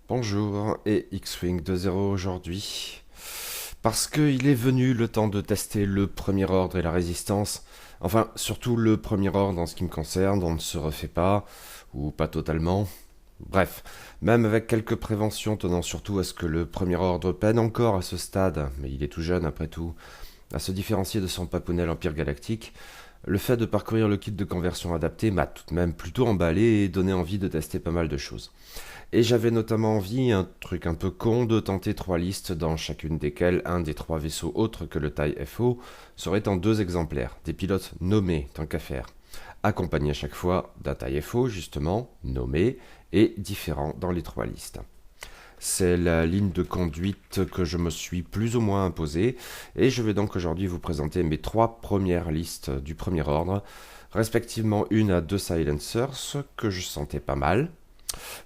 Bonjour et X-Wing 2.0 aujourd'hui. Parce qu'il est venu le temps de tester le Premier Ordre et la Résistance. Enfin, surtout le Premier Ordre en ce qui me concerne, on ne se refait pas, ou pas totalement. Bref, même avec quelques préventions tenant surtout à ce que le Premier Ordre peine encore à ce stade, mais il est tout jeune après tout, à se différencier de son papounet l'Empire Galactique, le fait de parcourir le kit de conversion adapté m'a tout de même plutôt emballé et donné envie de tester pas mal de choses. Et j'avais notamment envie, un truc un peu con, de tenter 3 listes dans chacune desquelles un des 3 vaisseaux autres que le TIE FO serait en 2 exemplaires, des pilotes nommés tant qu'à faire, accompagnés à chaque fois d'un TIE FO justement, nommé, et différent dans les 3 listes. C'est la ligne de conduite que je me suis plus ou moins imposée, et je vais donc aujourd'hui vous présenter mes 3 premières listes du premier ordre, respectivement une à 2 silencers que je sentais pas mal,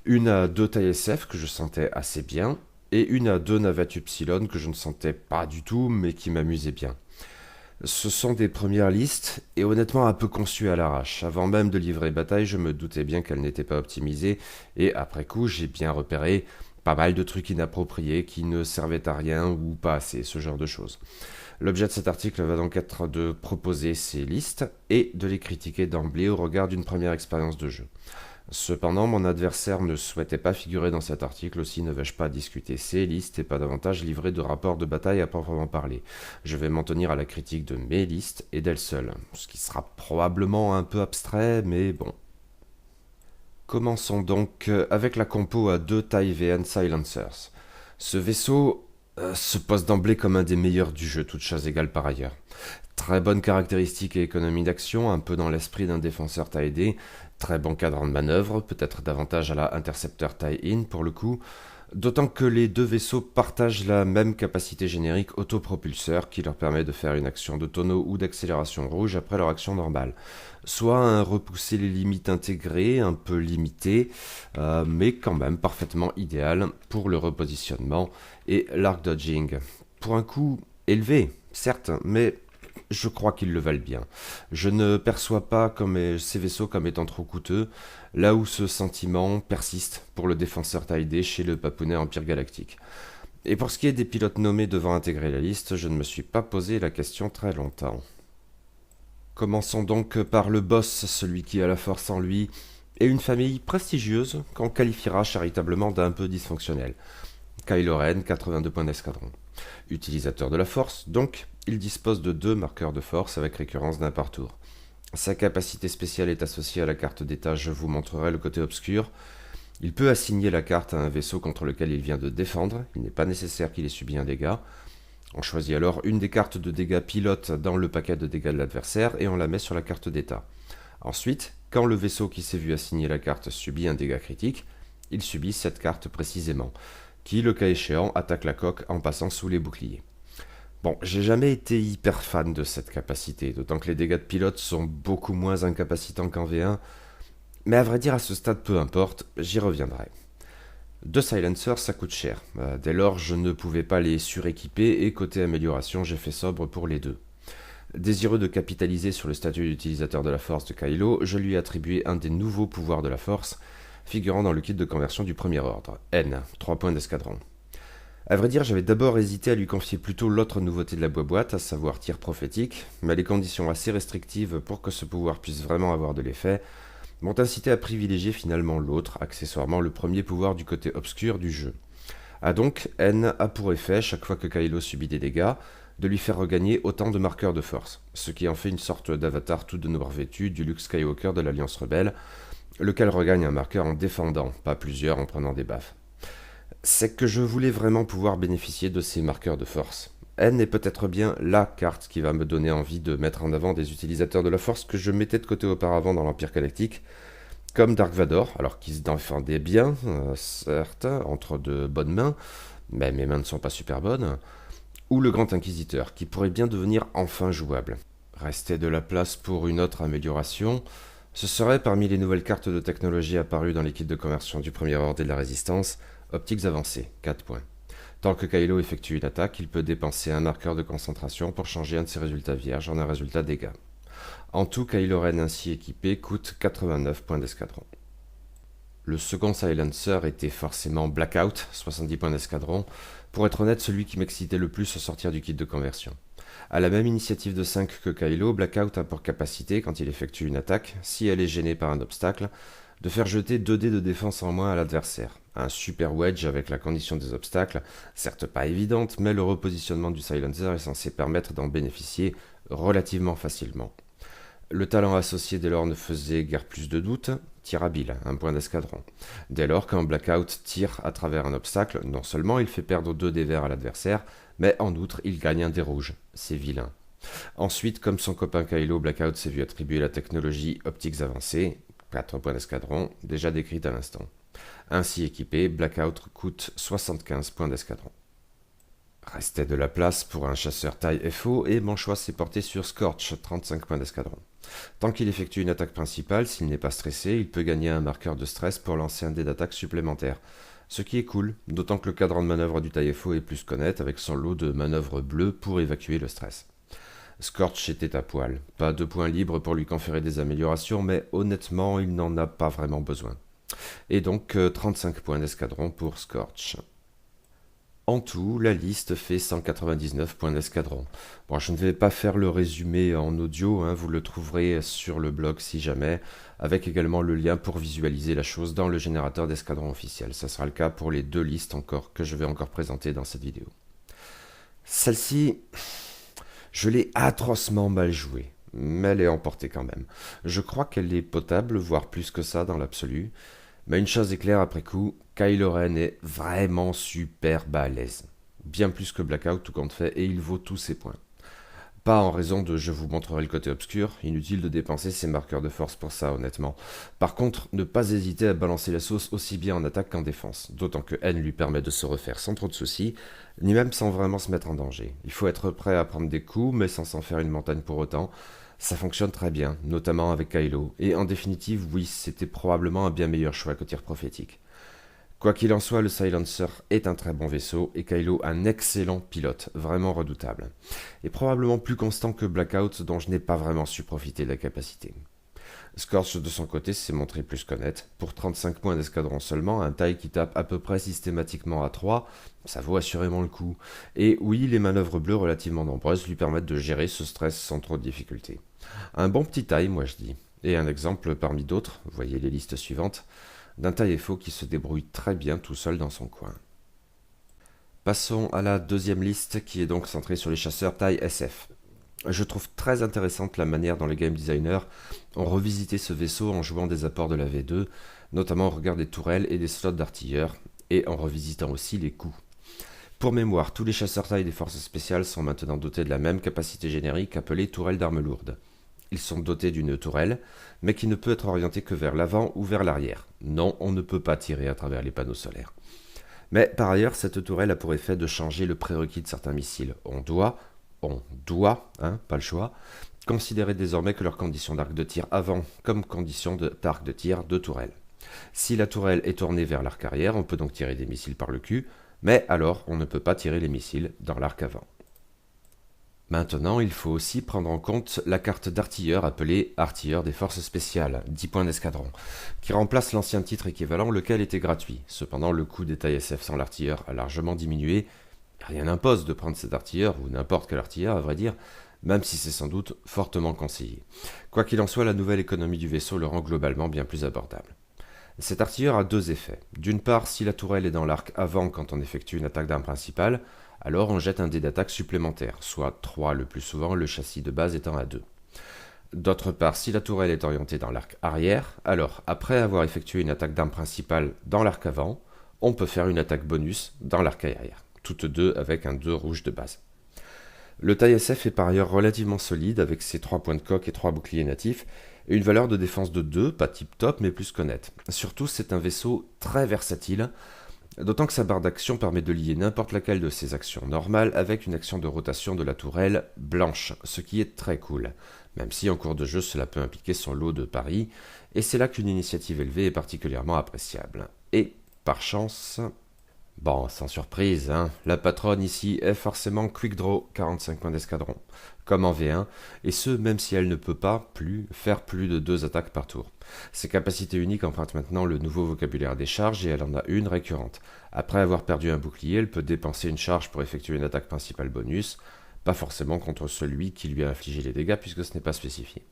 une à 2 TSF que je sentais assez bien, et une à 2 navettes Upsilon que je ne sentais pas du tout, mais qui m'amusaient bien. Ce sont des premières listes, et honnêtement un peu conçues à l'arrache. Avant même de livrer bataille, je me doutais bien qu'elles n'étaient pas optimisées, et après coup, j'ai bien repéré pas mal de trucs inappropriés qui ne servaient à rien ou pas assez, ce genre de choses. L'objet de cet article va donc être de proposer ces listes et de les critiquer d'emblée au regard d'une première expérience de jeu. Cependant, mon adversaire ne souhaitait pas figurer dans cet article, aussi ne vais-je pas discuter ces listes et pas davantage livrer de rapports de bataille à proprement parler. Je vais m'en tenir à la critique de mes listes et d'elles seules, ce qui sera probablement un peu abstrait, mais bon. Commençons donc avec la compo à 2 TIE VN Silencers. Ce vaisseau se pose d'emblée comme un des meilleurs du jeu, toutes choses égales par ailleurs. Très bonne caractéristique et économie d'action, un peu dans l'esprit d'un défenseur taille-D. Très bon cadran de manœuvre, peut-être davantage à la Interceptor tie-in pour le coup. D'autant que les 2 vaisseaux partagent la même capacité générique autopropulseur qui leur permet de faire une action de tonneau ou d'accélération rouge après leur action normale. Soit un repousser les limites intégrées, un peu limité, mais quand même parfaitement idéal pour le repositionnement et l'arc dodging. Pour un coût élevé, certes, mais je crois qu'ils le valent bien. Je ne perçois pas ces vaisseaux comme étant trop coûteux, là où ce sentiment persiste pour le défenseur taille chez le papounet Empire Galactique. Et pour ce qui est des pilotes nommés devant intégrer la liste, je ne me suis pas posé la question très longtemps. Commençons donc par le boss, celui qui a la force en lui, et une famille prestigieuse qu'on qualifiera charitablement d'un peu dysfonctionnelle. Kylo Ren, 82 points d'escadron. Utilisateur de la force, donc, il dispose de 2 marqueurs de force avec récurrence d'un par tour. Sa capacité spéciale est associée à la carte d'état, je vous montrerai le côté obscur. Il peut assigner la carte à un vaisseau contre lequel il vient de défendre, il n'est pas nécessaire qu'il ait subi un dégât. On choisit alors une des cartes de dégâts pilote dans le paquet de dégâts de l'adversaire et on la met sur la carte d'état. Ensuite, quand le vaisseau qui s'est vu assigner la carte subit un dégât critique, il subit cette carte précisément, qui, le cas échéant, attaque la coque en passant sous les boucliers. Bon, j'ai jamais été hyper fan de cette capacité, d'autant que les dégâts de pilote sont beaucoup moins incapacitants qu'en V1, mais à vrai dire à ce stade peu importe, j'y reviendrai. 2 silencers ça coûte cher, dès lors je ne pouvais pas les suréquiper et côté amélioration j'ai fait sobre pour les 2. Désireux de capitaliser sur le statut d'utilisateur de la force de Kylo, je lui ai attribué un des nouveaux pouvoirs de la force, figurant dans le kit de conversion du premier ordre, N, 3 points d'escadron. À vrai dire, j'avais d'abord hésité à lui confier plutôt l'autre nouveauté de la boîte, à savoir tir prophétique, mais les conditions assez restrictives pour que ce pouvoir puisse vraiment avoir de l'effet m'ont incité à privilégier finalement l'autre, accessoirement le premier pouvoir du côté obscur du jeu. Ah donc, N a pour effet, chaque fois que Kylo subit des dégâts, de lui faire regagner autant de marqueurs de force, ce qui en fait une sorte d'avatar tout de noir vêtu du Luke Skywalker de l'Alliance Rebelle, lequel regagne un marqueur en défendant, pas plusieurs en prenant des baffes. C'est que je voulais vraiment pouvoir bénéficier de ces marqueurs de force. N est peut-être bien la carte qui va me donner envie de mettre en avant des utilisateurs de la force que je mettais de côté auparavant dans l'Empire Galactique, comme Dark Vador, alors qu'il se défendait bien, certes, entre de bonnes mains, mais mes mains ne sont pas super bonnes, ou le Grand Inquisiteur, qui pourrait bien devenir enfin jouable. Restait de la place pour une autre amélioration, ce serait parmi les nouvelles cartes de technologie apparues dans l'équipe de conversion du premier ordre et de la résistance, optiques avancées, 4 points. Tant que Kylo effectue une attaque, il peut dépenser un marqueur de concentration pour changer un de ses résultats vierges en un résultat dégâts. En tout, Kylo Ren ainsi équipé coûte 89 points d'escadron. Le second Silencer était forcément Blackout, 70 points d'escadron, pour être honnête celui qui m'excitait le plus au sortir du kit de conversion. À la même initiative de 5 que Kylo, Blackout a pour capacité, quand il effectue une attaque, si elle est gênée par un obstacle, de faire jeter 2 dés de défense en moins à l'adversaire. Un super wedge avec la condition des obstacles, certes pas évidente, mais le repositionnement du Silencer est censé permettre d'en bénéficier relativement facilement. Le talent associé dès lors ne faisait guère plus de doute, tir habile, un point d'escadron. Dès lors, quand Blackout tire à travers un obstacle, non seulement il fait perdre 2 dés verts à l'adversaire, mais en outre il gagne un dé rouge. C'est vilain. Ensuite, comme son copain Kylo, Blackout s'est vu attribuer la technologie optiques avancées, 4 points d'escadron, déjà décrite à l'instant. Ainsi équipé, Blackout coûte 75 points d'escadron. Restait de la place pour un chasseur taille FO et mon choix s'est porté sur Scorch, 35 points d'escadron. Tant qu'il effectue une attaque principale, s'il n'est pas stressé, il peut gagner un marqueur de stress pour lancer un dé d'attaque supplémentaire. Ce qui est cool, d'autant que le cadran de manœuvre du taille FO est plus qu'honnête avec son lot de manœuvres bleues pour évacuer le stress. Scorch était à poil, pas de points libres pour lui conférer des améliorations, mais honnêtement il n'en a pas vraiment besoin. Et donc 35 points d'escadron pour Scorch. En tout, la liste fait 199 points d'escadron. Bon, je ne vais pas faire le résumé en audio, vous le trouverez sur le blog si jamais, avec également le lien pour visualiser la chose dans le générateur d'escadron officiel. Ça sera le cas pour les 2 listes que je vais encore présenter dans cette vidéo. Celle-ci, je l'ai atrocement mal jouée, mais elle est emportée quand même. Je crois qu'elle est potable, voire plus que ça dans l'absolu. Mais une chose est claire après coup, Kylo Ren est vraiment super balèze. Bien plus que Blackout tout compte fait, et il vaut tous ses points. Pas en raison de je vous montrerai le côté obscur, inutile de dépenser ses marqueurs de force pour ça honnêtement. Par contre, ne pas hésiter à balancer la sauce aussi bien en attaque qu'en défense, d'autant que N lui permet de se refaire sans trop de soucis, ni même sans vraiment se mettre en danger. Il faut être prêt à prendre des coups, mais sans s'en faire une montagne pour autant. Ça fonctionne très bien, notamment avec Kylo, et en définitive, oui, c'était probablement un bien meilleur choix que tir prophétique. Quoi qu'il en soit, le Silencer est un très bon vaisseau, et Kylo un excellent pilote, vraiment redoutable. Et probablement plus constant que Blackout, dont je n'ai pas vraiment su profiter de la capacité. Scorch de son côté s'est montré plus qu'honnête. Pour 35 points d'escadron seulement, un taille qui tape à peu près systématiquement à 3, ça vaut assurément le coup. Et oui, les manœuvres bleues relativement nombreuses lui permettent de gérer ce stress sans trop de difficulté. Un bon petit taille, moi je dis. Et un exemple parmi d'autres, voyez les listes suivantes, d'un taille FO qui se débrouille très bien tout seul dans son coin. Passons à la deuxième liste qui est donc centrée sur les chasseurs taille SF. Je trouve très intéressante la manière dont les game designers ont revisité ce vaisseau en jouant des apports de la V2, notamment au regard des tourelles et des slots d'artilleurs, et en revisitant aussi les coups. Pour mémoire, tous les chasseurs taille des forces spéciales sont maintenant dotés de la même capacité générique appelée tourelle d'armes lourdes. Ils sont dotés d'une tourelle, mais qui ne peut être orientée que vers l'avant ou vers l'arrière. Non, on ne peut pas tirer à travers les panneaux solaires. Mais par ailleurs, cette tourelle a pour effet de changer le prérequis de certains missiles. On doit, pas le choix, considérer désormais que leurs conditions d'arc de tir avant comme conditions d'arc de tir de tourelle. Si la tourelle est tournée vers l'arc arrière, on peut donc tirer des missiles par le cul, mais alors on ne peut pas tirer les missiles dans l'arc avant. Maintenant, il faut aussi prendre en compte la carte d'artilleur appelée artilleur des forces spéciales, 10 points d'escadron, qui remplace l'ancien titre équivalent lequel était gratuit. Cependant, le coût des tailles SF sans l'artilleur a largement diminué. Rien n'impose de prendre cet artilleur, ou n'importe quel artilleur à vrai dire, même si c'est sans doute fortement conseillé. Quoi qu'il en soit, la nouvelle économie du vaisseau le rend globalement bien plus abordable. Cet artilleur a 2 effets. D'une part, si la tourelle est dans l'arc avant quand on effectue une attaque d'arme principale, alors on jette un dé d'attaque supplémentaire, soit 3 le plus souvent, le châssis de base étant à 2. D'autre part, si la tourelle est orientée dans l'arc arrière, alors après avoir effectué une attaque d'arme principale dans l'arc avant, on peut faire une attaque bonus dans l'arc arrière, toutes deux avec un 2 rouge de base. Le taille SF est par ailleurs relativement solide avec ses 3 points de coque et 3 boucliers natifs, et une valeur de défense de 2, pas tip top mais plus qu'honnête. Surtout, c'est un vaisseau très versatile, d'autant que sa barre d'action permet de lier n'importe laquelle de ses actions normales avec une action de rotation de la tourelle blanche, ce qui est très cool, même si en cours de jeu cela peut impliquer son lot de paris, et c'est là qu'une initiative élevée est particulièrement appréciable. Et, par chance, Bon, sans surprise, hein, la patronne ici est forcément Quick Draw, 45 points d'escadron, comme en V1, et ce même si elle ne peut pas faire plus de 2 attaques par tour. Ses capacités uniques empruntent maintenant le nouveau vocabulaire des charges et elle en a une récurrente. Après avoir perdu un bouclier, elle peut dépenser une charge pour effectuer une attaque principale bonus, pas forcément contre celui qui lui a infligé les dégâts puisque ce n'est pas spécifié.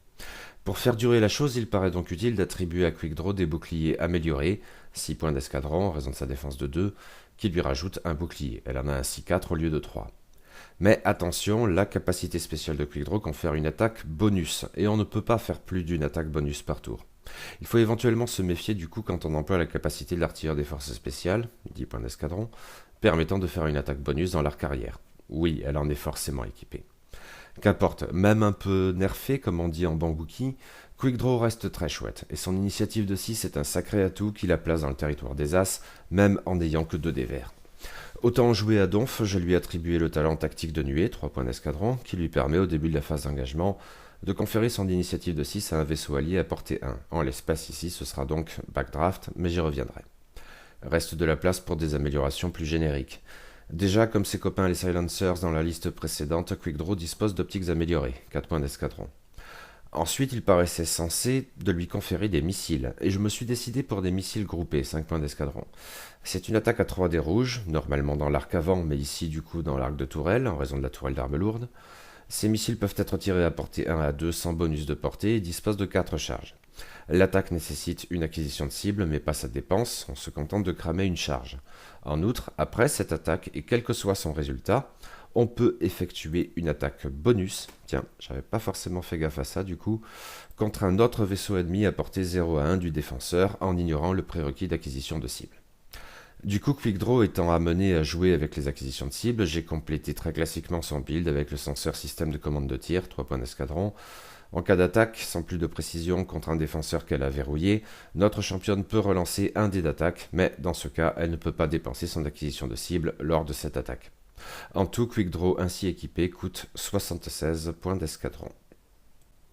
Pour faire durer la chose, il paraît donc utile d'attribuer à Quick Draw des boucliers améliorés, 6 points d'escadron en raison de sa défense de 2, qui lui rajoute un bouclier. Elle en a ainsi 4 au lieu de 3. Mais attention, la capacité spéciale de Quick Draw confère une attaque bonus, et on ne peut pas faire plus d'une attaque bonus par tour. Il faut éventuellement se méfier du coup quand on emploie la capacité de l'artilleur des forces spéciales, 10 points d'escadron, permettant de faire une attaque bonus dans l'arc arrière. Oui, elle en est forcément équipée. Qu'importe, même un peu nerfé comme on dit en bambouki, Quick Draw reste très chouette, et son initiative de 6 est un sacré atout qui la place dans le territoire des As, même en n'ayant que 2 dés verts. Autant jouer à Donf, je lui ai attribué le talent tactique de nuée, 3 points d'escadron, qui lui permet au début de la phase d'engagement de conférer son initiative de 6 à un vaisseau allié à portée 1. En l'espace ici, ce sera donc Backdraft, mais j'y reviendrai. Reste de la place pour des améliorations plus génériques. Déjà, comme ses copains les Silencers dans la liste précédente, Quick Draw dispose d'optiques améliorées, 4 points d'escadron. Ensuite, il paraissait censé de lui conférer des missiles, et je me suis décidé pour des missiles groupés, 5 points d'escadron. C'est une attaque à 3 dés rouges, normalement dans l'arc avant, mais ici du coup dans l'arc de tourelle, en raison de la tourelle d'armes lourdes. Ces missiles peuvent être tirés à portée 1 à 2 sans bonus de portée et disposent de 4 charges. L'attaque nécessite une acquisition de cible, mais pas sa dépense, on se contente de cramer une charge. En outre, après cette attaque, et quel que soit son résultat, on peut effectuer une attaque bonus, tiens, j'avais pas forcément fait gaffe à ça du coup, contre un autre vaisseau ennemi à portée 0 à 1 du défenseur en ignorant le prérequis d'acquisition de cible. Du coup, Quick Draw étant amené à jouer avec les acquisitions de cible, j'ai complété très classiquement son build avec le senseur système de commande de tir, 3 points d'escadron. En cas d'attaque, sans plus de précision contre un défenseur qu'elle a verrouillé, notre championne peut relancer un dé d'attaque, mais dans ce cas, elle ne peut pas dépenser son acquisition de cible lors de cette attaque. En tout, Quick Draw ainsi équipé coûte 76 points d'escadron.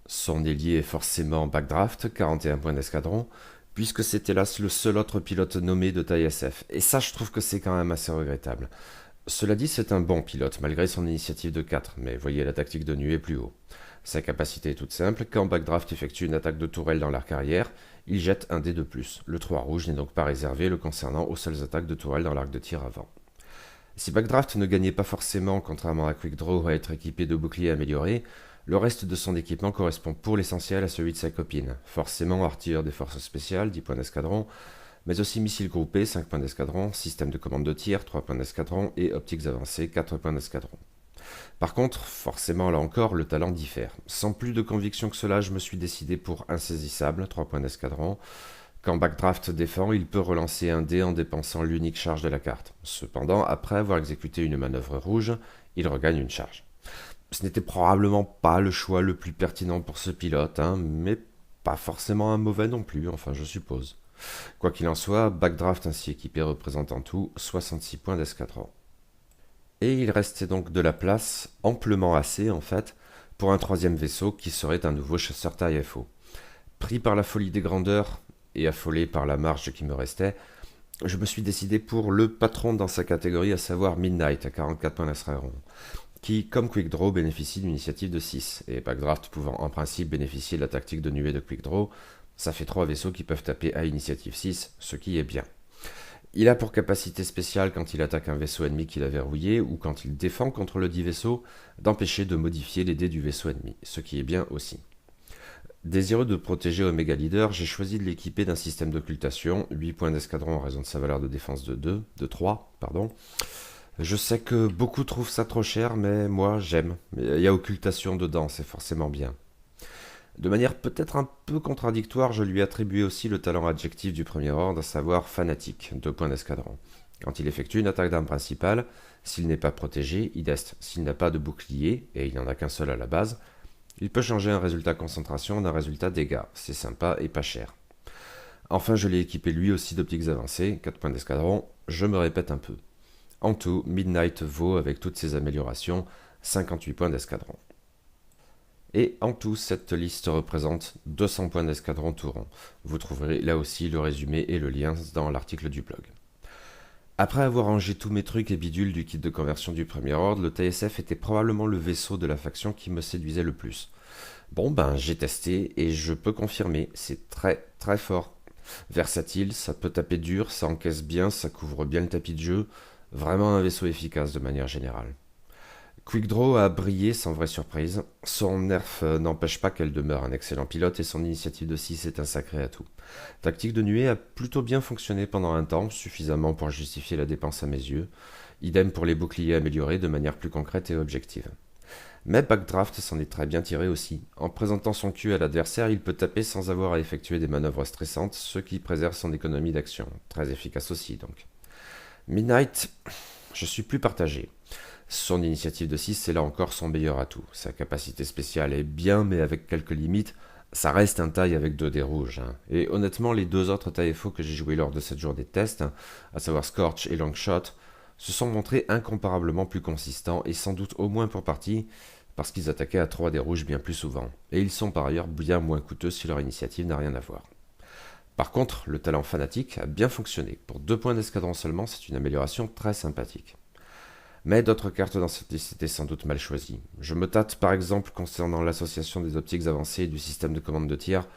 Son ailier est forcément Backdraft, 41 points d'escadron, puisque c'est hélas le seul autre pilote nommé de taille SF, et ça je trouve que c'est quand même assez regrettable. Cela dit, c'est un bon pilote, malgré son initiative de 4, mais voyez la tactique de nuée plus haut. Sa capacité est toute simple, quand Backdraft effectue une attaque de tourelle dans l'arc arrière, il jette un dé de plus. Le 3 rouge n'est donc pas réservé le concernant aux seules attaques de tourelle dans l'arc de tir avant. Si Backdraft ne gagnait pas forcément, contrairement à Quick Draw, à être équipé de boucliers améliorés, le reste de son équipement correspond pour l'essentiel à celui de sa copine. Forcément artilleur des forces spéciales, 10 points d'escadron, mais aussi missiles groupés, 5 points d'escadron, système de commande de tir, 3 points d'escadron, et optiques avancées, 4 points d'escadron. Par contre, forcément là encore, le talent diffère. Sans plus de conviction que cela, je me suis décidé pour insaisissable, 3 points d'escadron. Quand Backdraft défend, il peut relancer un dé en dépensant l'unique charge de la carte. Cependant, après avoir exécuté une manœuvre rouge, il regagne une charge. Ce n'était probablement pas le choix le plus pertinent pour ce pilote, mais pas forcément un mauvais non plus, enfin je suppose. Quoi qu'il en soit, Backdraft ainsi équipé représente en tout 66 points d'escadron. Et il restait donc de la place, amplement assez en fait, pour un troisième vaisseau qui serait un nouveau chasseur taille FO. Pris par la folie des grandeurs et affolé par la marge qui me restait, je me suis décidé pour le patron dans sa catégorie, à savoir Midnight à 44 points d'escadron, qui, comme Quick Draw, bénéficie d'une initiative de 6, et Backdraft pouvant en principe bénéficier de la tactique de nuée de Quick Draw, ça fait 3 vaisseaux qui peuvent taper à initiative 6, ce qui est bien. Il a pour capacité spéciale quand il attaque un vaisseau ennemi qu'il a verrouillé, ou quand il défend contre le dit vaisseau, d'empêcher de modifier les dés du vaisseau ennemi, ce qui est bien aussi. Désireux de protéger Omega Leader, j'ai choisi de l'équiper d'un système d'occultation, 8 points d'escadron en raison de sa valeur de défense de 3. Je sais que beaucoup trouvent ça trop cher, mais moi j'aime. Il y a occultation dedans, c'est forcément bien. De manière peut-être un peu contradictoire, je lui ai attribué aussi le talent adjectif du premier ordre, à savoir fanatique, 2 points d'escadron. Quand il effectue une attaque d'arme principale, s'il n'est pas protégé, s'il n'a pas de bouclier, et il n'en a qu'un seul à la base, il peut changer un résultat concentration en un résultat dégâts. C'est sympa et pas cher. Enfin, je l'ai équipé lui aussi d'optiques avancées, 4 points d'escadron, je me répète un peu. En tout, Midnight vaut, avec toutes ses améliorations, 58 points d'escadron. Et en tout, cette liste représente 200 points d'escadron tout rond. Vous trouverez là aussi le résumé et le lien dans l'article du blog. Après avoir rangé tous mes trucs et bidules du kit de conversion du premier ordre, le TSF était probablement le vaisseau de la faction qui me séduisait le plus. Bon ben j'ai testé et je peux confirmer, c'est très très fort. Versatile, ça peut taper dur, ça encaisse bien, ça couvre bien le tapis de jeu. Vraiment un vaisseau efficace de manière générale. Quickdraw a brillé sans vraie surprise. Son nerf n'empêche pas qu'elle demeure un excellent pilote et son initiative de 6 est un sacré atout. Tactique de nuée a plutôt bien fonctionné pendant un temps, suffisamment pour justifier la dépense à mes yeux. Idem pour les boucliers améliorés de manière plus concrète et objective. Mais Backdraft s'en est très bien tiré aussi. En présentant son cul à l'adversaire, il peut taper sans avoir à effectuer des manœuvres stressantes, ce qui préserve son économie d'action. Très efficace aussi donc. Midnight, je suis plus partagé. Son initiative de 6, c'est là encore son meilleur atout. Sa capacité spéciale est bien, mais avec quelques limites. Ça reste un taille avec 2 dés rouges. Et honnêtement, les 2 autres tailles FO que j'ai joués lors de cette journée de test, à savoir Scorch et Longshot, se sont montrés incomparablement plus consistants et sans doute au moins pour partie parce qu'ils attaquaient à 3 dés rouges bien plus souvent. Et ils sont par ailleurs bien moins coûteux si leur initiative n'a rien à voir. Par contre, le talent fanatique a bien fonctionné. Pour 2 points d'escadron seulement, c'est une amélioration très sympathique. Mais d'autres cartes dans cette liste étaient sans doute mal choisies. Je me tâte par exemple concernant l'association des optiques avancées et du système de commande de tir.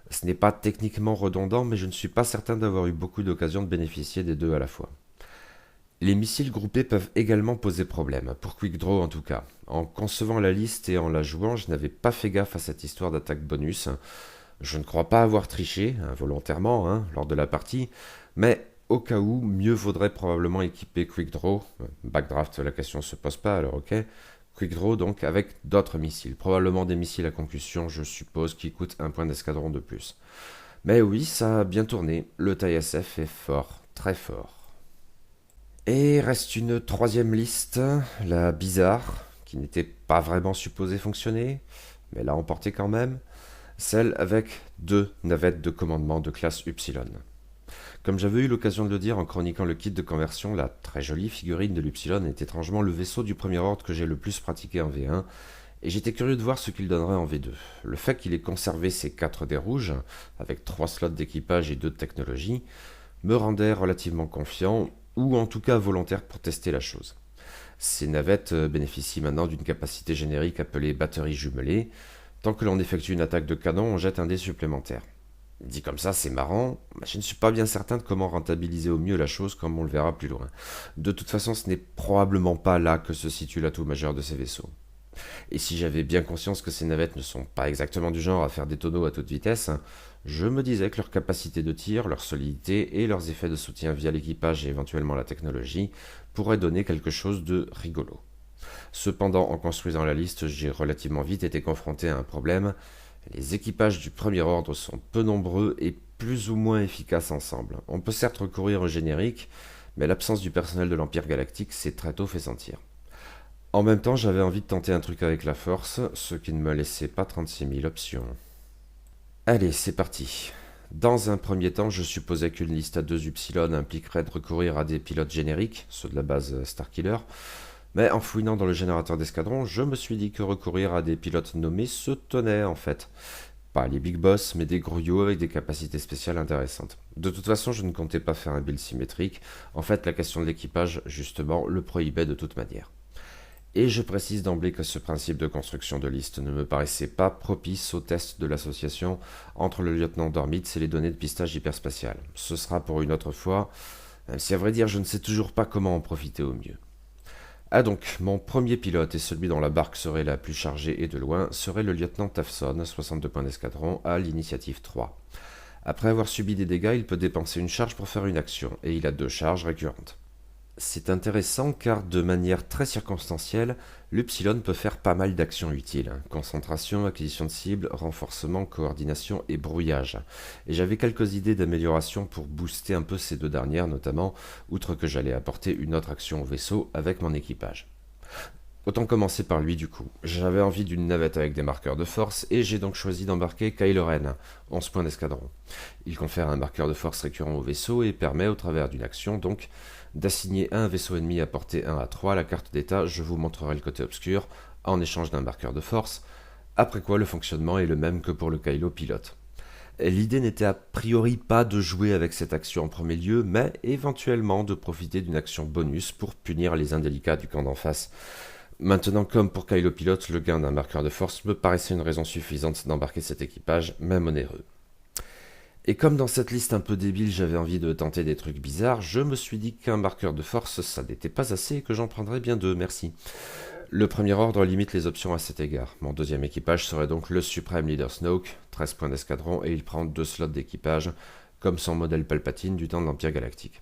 Ce n'est pas techniquement redondant, mais je ne suis pas certain d'avoir eu beaucoup d'occasions de bénéficier des deux à la fois. Les missiles groupés peuvent également poser problème, pour Quickdraw en tout cas. En concevant la liste et en la jouant, je n'avais pas fait gaffe à cette histoire d'attaque bonus. Je ne crois pas avoir triché, volontairement, lors de la partie, mais au cas où, mieux vaudrait probablement équiper Quickdraw. Backdraft, la question ne se pose pas, alors ok. Quickdraw donc avec d'autres missiles, probablement des missiles à concussion, je suppose, qui coûtent un point d'escadron de plus. Mais oui, ça a bien tourné, le TSF est fort, très fort. Et reste une troisième liste, la bizarre, qui n'était pas vraiment supposée fonctionner, mais l'a emporté quand même, celle avec 2 navettes de commandement de classe Upsilon. Comme j'avais eu l'occasion de le dire en chroniquant le kit de conversion, la très jolie figurine de l'Upsilon est étrangement le vaisseau du premier ordre que j'ai le plus pratiqué en V1, et j'étais curieux de voir ce qu'il donnerait en V2. Le fait qu'il ait conservé ses 4 dés rouges, avec 3 slots d'équipage et 2 de technologie, me rendait relativement confiant, ou en tout cas volontaire pour tester la chose. Ces navettes bénéficient maintenant d'une capacité générique appelée batterie jumelée. Tant que l'on effectue une attaque de canon, on jette un dé supplémentaire. Dit comme ça, c'est marrant, mais je ne suis pas bien certain de comment rentabiliser au mieux la chose comme on le verra plus loin. De toute façon, ce n'est probablement pas là que se situe l'atout majeur de ces vaisseaux. Et si j'avais bien conscience que ces navettes ne sont pas exactement du genre à faire des tonneaux à toute vitesse, je me disais que leur capacité de tir, leur solidité et leurs effets de soutien via l'équipage et éventuellement la technologie pourraient donner quelque chose de rigolo. Cependant, en construisant la liste, j'ai relativement vite été confronté à un problème. Les équipages du premier ordre sont peu nombreux et plus ou moins efficaces ensemble. On peut certes recourir au générique, mais l'absence du personnel de l'Empire Galactique s'est très tôt fait sentir. En même temps, j'avais envie de tenter un truc avec la force, ce qui ne me laissait pas 36 000 options. Allez, c'est parti. Dans un premier temps, je supposais qu'une liste à 2 Upsilon impliquerait de recourir à des pilotes génériques, ceux de la base Starkiller, mais en fouinant dans le générateur d'escadron, je me suis dit que recourir à des pilotes nommés se tenait en fait. Pas les big boss, mais des grouillots avec des capacités spéciales intéressantes. De toute façon, je ne comptais pas faire un build symétrique. En fait, la question de l'équipage, justement, le prohibait de toute manière. Et je précise d'emblée que ce principe de construction de liste ne me paraissait pas propice au test de l'association entre le lieutenant Dormitz et les données de pistage hyperspatial. Ce sera pour une autre fois, même si à vrai dire je ne sais toujours pas comment en profiter au mieux. Ah donc, mon premier pilote et celui dont la barque serait la plus chargée et de loin serait le lieutenant Tafson, 62 points d'escadron, à l'initiative 3. Après avoir subi des dégâts, il peut dépenser une charge pour faire une action, et il a 2 charges récurrentes. C'est intéressant car de manière très circonstancielle, l'Upsilon peut faire pas mal d'actions utiles. Concentration, acquisition de cibles, renforcement, coordination et brouillage. Et j'avais quelques idées d'amélioration pour booster un peu ces 2 dernières notamment, outre que j'allais apporter une autre action au vaisseau avec mon équipage. Autant commencer par lui du coup. J'avais envie d'une navette avec des marqueurs de force et j'ai donc choisi d'embarquer Kylo Ren, 11 points d'escadron. Il confère un marqueur de force récurrent au vaisseau et permet au travers d'une action donc d'assigner un vaisseau ennemi à portée 1 à 3 la carte d'état, je vous montrerai le côté obscur, en échange d'un marqueur de force, après quoi le fonctionnement est le même que pour le Kylo pilote. L'idée n'était a priori pas de jouer avec cette action en premier lieu, mais éventuellement de profiter d'une action bonus pour punir les indélicats du camp d'en face. Maintenant, comme pour Kylo Pilote, le gain d'un marqueur de force me paraissait une raison suffisante d'embarquer cet équipage, même onéreux. Et comme dans cette liste un peu débile, j'avais envie de tenter des trucs bizarres, je me suis dit qu'un marqueur de force, ça n'était pas assez et que j'en prendrais bien deux, merci. Le premier ordre limite les options à cet égard. Mon deuxième équipage serait donc le suprême leader Snoke, 13 points d'escadron, et il prend 2 slots d'équipage, comme son modèle Palpatine du temps de l'Empire Galactique.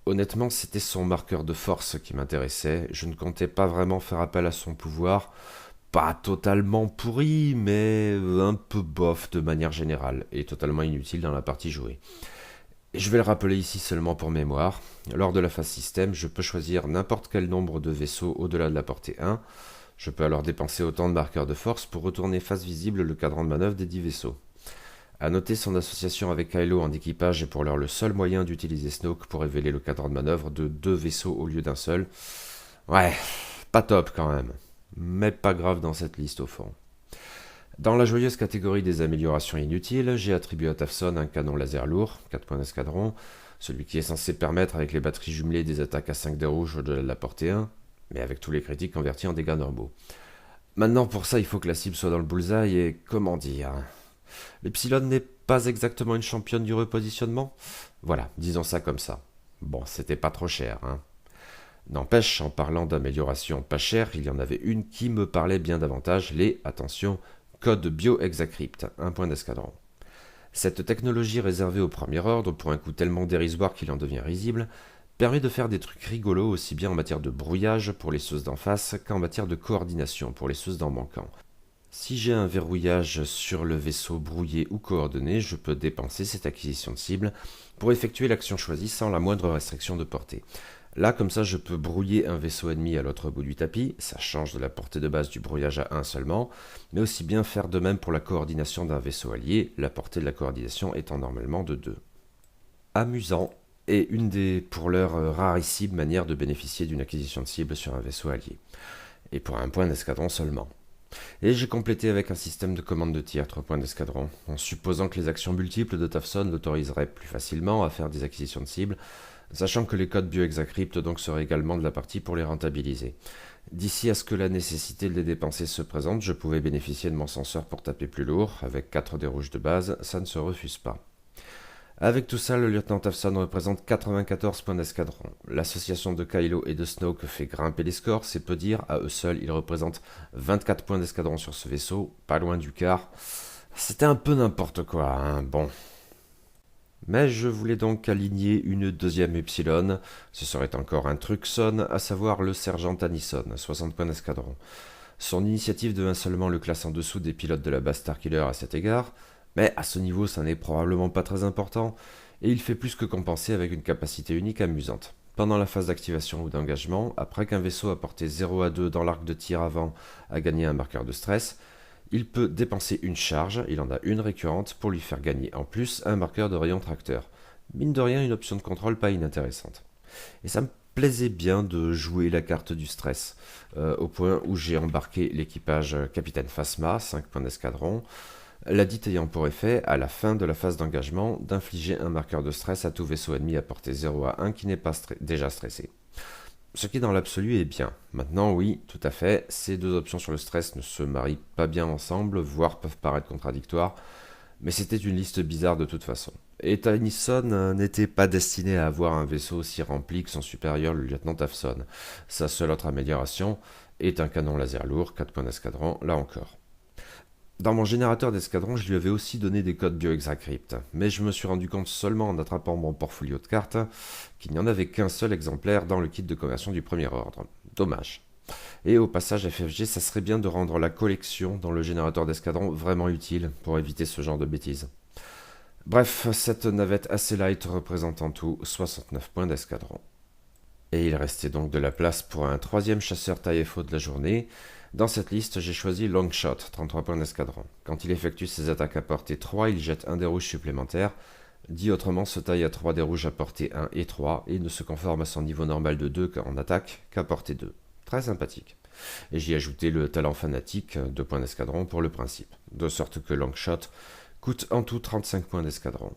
Honnêtement, c'était son marqueur de force qui m'intéressait, je ne comptais pas vraiment faire appel à son pouvoir, pas totalement pourri, mais un peu bof de manière générale, et totalement inutile dans la partie jouée. Et je vais le rappeler ici seulement pour mémoire. Lors de la phase système, je peux choisir n'importe quel nombre de vaisseaux au-delà de la portée 1. Je peux alors dépenser autant de marqueurs de force pour retourner face visible le cadran de manœuvre des 10 vaisseaux. A noter son association avec Kylo en équipage est pour l'heure le seul moyen d'utiliser Snoke pour révéler le cadran de manœuvre de 2 vaisseaux au lieu d'un seul. Ouais, pas top quand même. Mais pas grave dans cette liste au fond. Dans la joyeuse catégorie des améliorations inutiles, j'ai attribué à Tafson un canon laser lourd, 4 points d'escadron, celui qui est censé permettre avec les batteries jumelées des attaques à 5 dés rouges au-delà de la portée 1, mais avec tous les critiques convertis en dégâts normaux. Maintenant pour ça il faut que la cible soit dans le bullseye et comment dire... L'Epsilon n'est pas exactement une championne du repositionnement. Voilà, disons ça comme ça. Bon, c'était pas trop cher, hein. N'empêche, en parlant d'amélioration pas chère, il y en avait une qui me parlait bien davantage, les, attention, codes BioExacrypt, 1 point d'escadron. Cette technologie réservée au premier ordre, pour un coût tellement dérisoire qu'il en devient risible, permet de faire des trucs rigolos aussi bien en matière de brouillage pour les seuses d'en face qu'en matière de coordination pour les seuses d'en manquant. Si j'ai un verrouillage sur le vaisseau brouillé ou coordonné, je peux dépenser cette acquisition de cible pour effectuer l'action choisie sans la moindre restriction de portée. Là, comme ça, je peux brouiller un vaisseau ennemi à l'autre bout du tapis, ça change de la portée de base du brouillage à 1 seulement, mais aussi bien faire de même pour la coordination d'un vaisseau allié, la portée de la coordination étant normalement de 2. Amusant, et une des, pour l'heure, rarissimes manières de bénéficier d'une acquisition de cible sur un vaisseau allié. Et pour 1 point d'escadron seulement. Et j'ai complété avec un système de commande de tir, 3 points d'escadron, en supposant que les actions multiples de Tafson l'autoriseraient plus facilement à faire des acquisitions de cibles, sachant que les codes BioExacrypt donc seraient également de la partie pour les rentabiliser. D'ici à ce que la nécessité de les dépenser se présente, je pouvais bénéficier de mon senseur pour taper plus lourd, avec 4 dés rouges de base, ça ne se refuse pas. Avec tout ça, le lieutenant Tafson représente 94 points d'escadron. L'association de Kylo et de Snoke fait grimper les scores, c'est peu dire, à eux seuls, ils représentent 24 points d'escadron sur ce vaisseau, pas loin du quart. C'était un peu n'importe quoi, hein, bon. Mais je voulais donc aligner une deuxième Epsilon, ce serait encore un Truxon, à savoir le sergent Tanison, 60 points d'escadron. Son initiative devint seulement le classe en dessous des pilotes de la base Starkiller à cet égard, mais à ce niveau ça n'est probablement pas très important, et il fait plus que compenser avec une capacité unique amusante. Pendant la phase d'activation ou d'engagement, après qu'un vaisseau à portée 0 à 2 dans l'arc de tir avant a gagné un marqueur de stress, il peut dépenser une charge, il en a une récurrente, pour lui faire gagner en plus un marqueur de rayon tracteur. Mine de rien, une option de contrôle pas inintéressante. Et ça me plaisait bien de jouer la carte du stress, au point où j'ai embarqué l'équipage Capitaine Phasma, 5 points d'escadron, la dite ayant pour effet, à la fin de la phase d'engagement, d'infliger un marqueur de stress à tout vaisseau ennemi à portée 0 à 1 qui n'est pas déjà stressé. Ce qui dans l'absolu est bien. Maintenant, oui, tout à fait, ces deux options sur le stress ne se marient pas bien ensemble, voire peuvent paraître contradictoires, mais c'était une liste bizarre de toute façon. Et Tanison n'était pas destiné à avoir un vaisseau aussi rempli que son supérieur, le lieutenant Tafson. Sa seule autre amélioration est un canon laser lourd, 4 points d'escadron, là encore. Dans mon générateur d'escadron, je lui avais aussi donné des codes BioExacrypt, mais je me suis rendu compte seulement en attrapant mon portfolio de cartes qu'il n'y en avait qu'un seul exemplaire dans le kit de conversion du premier ordre. Dommage. Et au passage FFG, ça serait bien de rendre la collection dans le générateur d'escadron vraiment utile pour éviter ce genre de bêtises. Bref, cette navette assez light représente en tout 69 points d'escadron. Et il restait donc de la place pour un troisième chasseur taille-FO de la journée. Dans cette liste, j'ai choisi Longshot, 33 points d'escadron. Quand il effectue ses attaques à portée 3, il jette un dé rouge supplémentaire. Dit autrement, se taille à 3 dés rouges à portée 1 et 3 et ne se conforme à son niveau normal de 2 en attaque qu'à portée 2. Très sympathique. Et j'y ai ajouté le talent fanatique, 2 points d'escadron pour le principe. De sorte que Longshot coûte en tout 35 points d'escadron.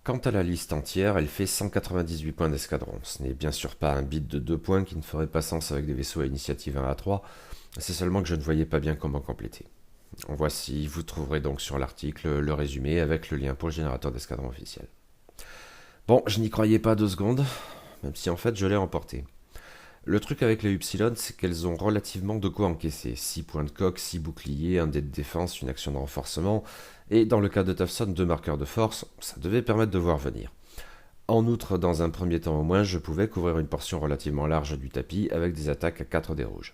Quant à la liste entière, elle fait 198 points d'escadron. Ce n'est bien sûr pas un bid de 2 points qui ne ferait pas sens avec des vaisseaux à initiative 1 à 3, c'est seulement que je ne voyais pas bien comment compléter. Voici, vous trouverez donc sur l'article le résumé avec le lien pour le générateur d'escadron officiel. Bon, je n'y croyais pas 2 secondes, même si en fait je l'ai emporté. Le truc avec les Upsilon, c'est qu'elles ont relativement de quoi encaisser. 6 points de coque, 6 boucliers, un dé de défense, une action de renforcement, et dans le cas de Tufson, 2 marqueurs de force, ça devait permettre de voir venir. En outre, dans un premier temps au moins, je pouvais couvrir une portion relativement large du tapis avec des attaques à 4 dés rouges.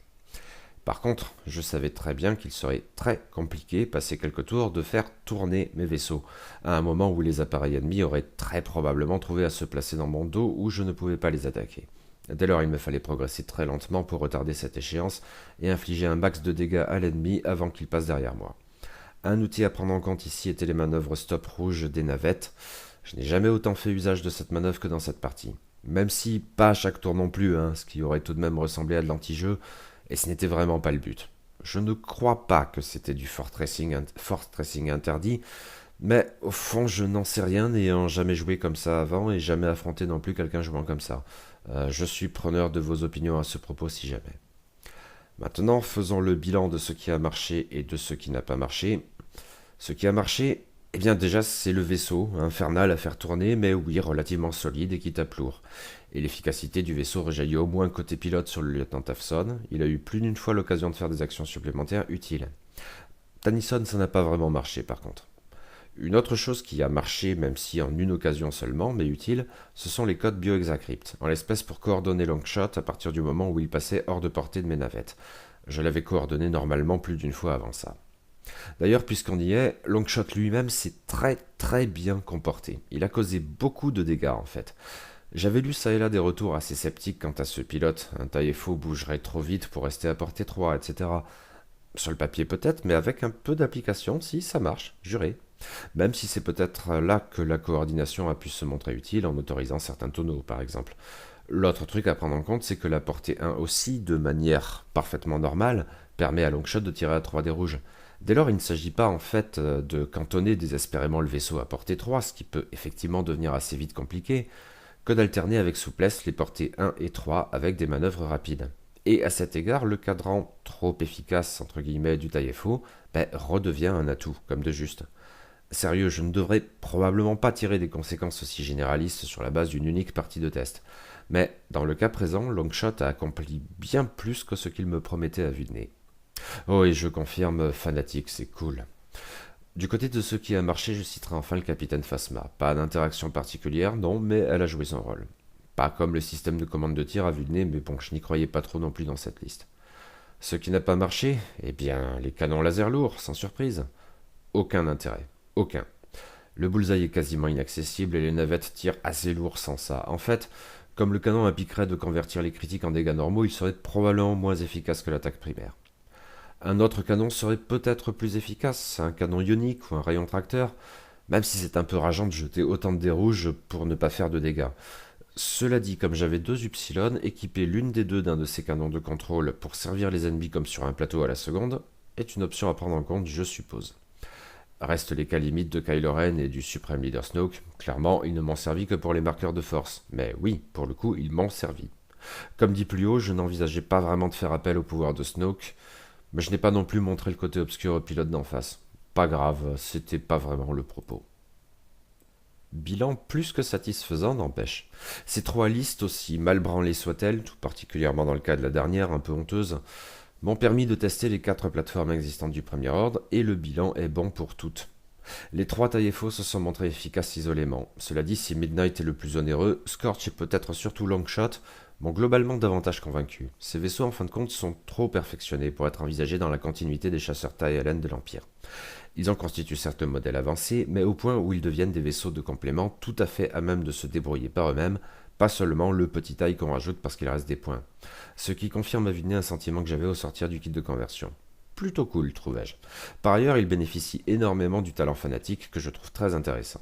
Par contre, je savais très bien qu'il serait très compliqué, passé quelques tours, de faire tourner mes vaisseaux, à un moment où les appareils ennemis auraient très probablement trouvé à se placer dans mon dos où je ne pouvais pas les attaquer. Dès lors, il me fallait progresser très lentement pour retarder cette échéance et infliger un max de dégâts à l'ennemi avant qu'il passe derrière moi. Un outil à prendre en compte ici était les manœuvres stop rouge des navettes. Je n'ai jamais autant fait usage de cette manœuvre que dans cette partie. Même si pas à chaque tour non plus, ce qui aurait tout de même ressemblé à de l'anti-jeu, et ce n'était vraiment pas le but. Je ne crois pas que c'était du fortressing interdit, mais au fond je n'en sais rien n'ayant jamais joué comme ça avant et jamais affronté non plus quelqu'un jouant comme ça. Je suis preneur de vos opinions à ce propos si jamais. Maintenant, faisons le bilan de ce qui a marché et de ce qui n'a pas marché. Ce qui a marché, eh bien déjà c'est le vaisseau, infernal à faire tourner, mais oui, relativement solide et qui tape lourd. Et l'efficacité du vaisseau rejaillit au moins côté pilote sur le lieutenant Tufson. Il a eu plus d'une fois l'occasion de faire des actions supplémentaires utiles. Tennyson, ça n'a pas vraiment marché par contre. Une autre chose qui a marché, même si en une occasion seulement, mais utile, ce sont les codes BioHexaCrypt, en l'espèce pour coordonner Longshot à partir du moment où il passait hors de portée de mes navettes. Je l'avais coordonné normalement plus d'une fois avant ça. D'ailleurs, puisqu'on y est, Longshot lui-même s'est très bien comporté. Il a causé beaucoup de dégâts en fait. J'avais lu ça et là des retours assez sceptiques quant à ce pilote. Un taille-faux bougerait trop vite pour rester à portée 3, etc. Sur le papier peut-être, mais avec un peu d'application, si ça marche, juré. Même si c'est peut-être là que la coordination a pu se montrer utile en autorisant certains tonneaux, par exemple. L'autre truc à prendre en compte, c'est que la portée 1 aussi, de manière parfaitement normale, permet à Longshot de tirer à 3 dés rouges. Dès lors, il ne s'agit pas en fait de cantonner désespérément le vaisseau à portée 3, ce qui peut effectivement devenir assez vite compliqué, que d'alterner avec souplesse les portées 1 et 3 avec des manœuvres rapides. Et à cet égard, le cadran trop efficace entre guillemets du taille-faux redevient un atout, comme de juste. Sérieux, je ne devrais probablement pas tirer des conséquences aussi généralistes sur la base d'une unique partie de test. Mais dans le cas présent, Longshot a accompli bien plus que ce qu'il me promettait à vue de nez. Oh, et je confirme, fanatique, c'est cool. Du côté de ce qui a marché, je citerai enfin le capitaine Phasma. Pas d'interaction particulière, non, mais elle a joué son rôle. Pas comme le système de commande de tir à vue de nez, mais bon, je n'y croyais pas trop non plus dans cette liste. Ce qui n'a pas marché, eh bien, les canons laser lourds, sans surprise. Aucun intérêt. Aucun. Le bullseye est quasiment inaccessible et les navettes tirent assez lourd sans ça. En fait, comme le canon impliquerait de convertir les critiques en dégâts normaux, il serait probablement moins efficace que l'attaque primaire. Un autre canon serait peut-être plus efficace, un canon ionique ou un rayon tracteur, même si c'est un peu rageant de jeter autant de dés rouges pour ne pas faire de dégâts. Cela dit, comme j'avais 2 Upsilon, équiper l'une des deux d'un de ces canons de contrôle pour servir les ennemis comme sur un plateau à la seconde, est une option à prendre en compte, je suppose. Restent les cas limites de Kylo Ren et du suprême leader Snoke. Clairement, ils ne m'ont servi que pour les marqueurs de force. Mais oui, pour le coup, ils m'ont servi. Comme dit plus haut, je n'envisageais pas vraiment de faire appel au pouvoir de Snoke, mais je n'ai pas non plus montré le côté obscur au pilote d'en face. Pas grave, c'était pas vraiment le propos. Bilan plus que satisfaisant n'empêche. Ces 3 listes, aussi mal branlées soient-elles, tout particulièrement dans le cas de la dernière, un peu honteuse, m'ont permis de tester les 4 plateformes existantes du premier ordre, et le bilan est bon pour toutes. Les 3 taille-faux se sont montrés efficaces isolément. Cela dit, si Midnight est le plus onéreux, Scorch et peut-être surtout Longshot m'ont globalement davantage convaincu. Ces vaisseaux en fin de compte sont trop perfectionnés pour être envisagés dans la continuité des chasseurs TIE-LN de l'Empire. Ils en constituent certes le modèle avancé, mais au point où ils deviennent des vaisseaux de complément tout à fait à même de se débrouiller par eux-mêmes, pas seulement le petit taille qu'on rajoute parce qu'il reste des points. Ce qui confirme à vue de nez un sentiment que j'avais au sortir du kit de conversion. Plutôt cool, trouvais-je. Par ailleurs, ils bénéficient énormément du talent fanatique que je trouve très intéressant.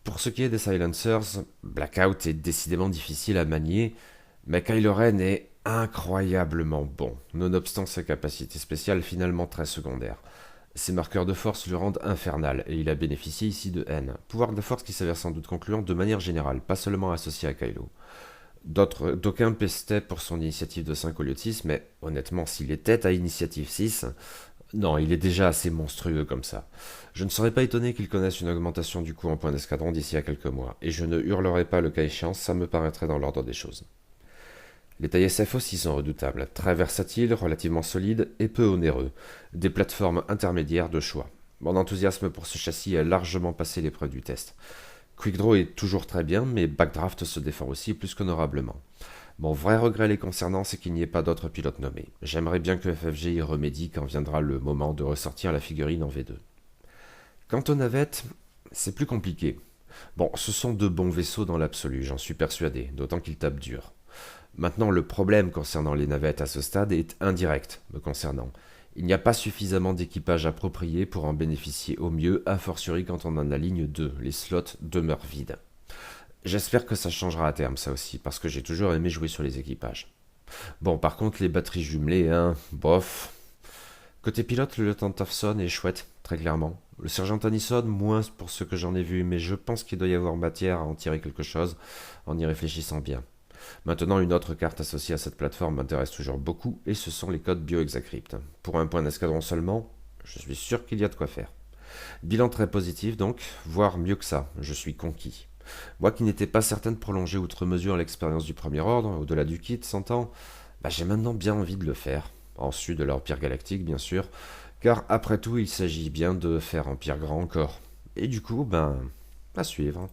Pour ce qui est des Silencers, Blackout est décidément difficile à manier, mais Kylo Ren est incroyablement bon, nonobstant sa capacité spéciale finalement très secondaire. Ses marqueurs de force le rendent infernal, et il a bénéficié ici de haine. Pouvoir de force qui s'avère sans doute concluant de manière générale, pas seulement associé à Kylo. D'aucuns pestaient pour son initiative de 5 au lieu de 6, mais honnêtement, s'il était à initiative 6, non, il est déjà assez monstrueux comme ça. Je ne serais pas étonné qu'il connaisse une augmentation du coût en point d'escadron d'ici à quelques mois, et je ne hurlerai pas le cas échéant, ça me paraîtrait dans l'ordre des choses. Les tailles SF aussi sont redoutables, très versatiles, relativement solides et peu onéreux, des plateformes intermédiaires de choix. Mon enthousiasme pour ce châssis a largement passé l'épreuve du test. Quickdraw est toujours très bien, mais Backdraft se défend aussi plus qu'honorablement. Mon vrai regret les concernant, c'est qu'il n'y ait pas d'autres pilotes nommés. J'aimerais bien que FFG y remédie quand viendra le moment de ressortir la figurine en V2. Quant aux navettes, c'est plus compliqué. Bon, ce sont de bons vaisseaux dans l'absolu, j'en suis persuadé, d'autant qu'ils tapent dur. Maintenant, le problème concernant les navettes à ce stade est indirect, me concernant. Il n'y a pas suffisamment d'équipage approprié pour en bénéficier au mieux, a fortiori quand on en aligne 2, les slots demeurent vides. J'espère que ça changera à terme, ça aussi, parce que j'ai toujours aimé jouer sur les équipages. Bon, par contre, les batteries jumelées, hein, bof. Côté pilote, le lieutenant Towson est chouette, très clairement. Le sergent Tennyson, moins pour ce que j'en ai vu, mais je pense qu'il doit y avoir matière à en tirer quelque chose en y réfléchissant bien. Maintenant, une autre carte associée à cette plateforme m'intéresse toujours beaucoup, et ce sont les codes BioExacrypt. Pour un point d'escadron seulement, je suis sûr qu'il y a de quoi faire. Bilan très positif donc, voire mieux que ça, je suis conquis. Moi qui n'étais pas certain de prolonger outre mesure l'expérience du premier ordre, au-delà du kit, s'entend, j'ai maintenant bien envie de le faire. En sus de l'Empire Galactique, bien sûr, car après tout, il s'agit bien de faire Empire grand encore. Et du coup, à suivre.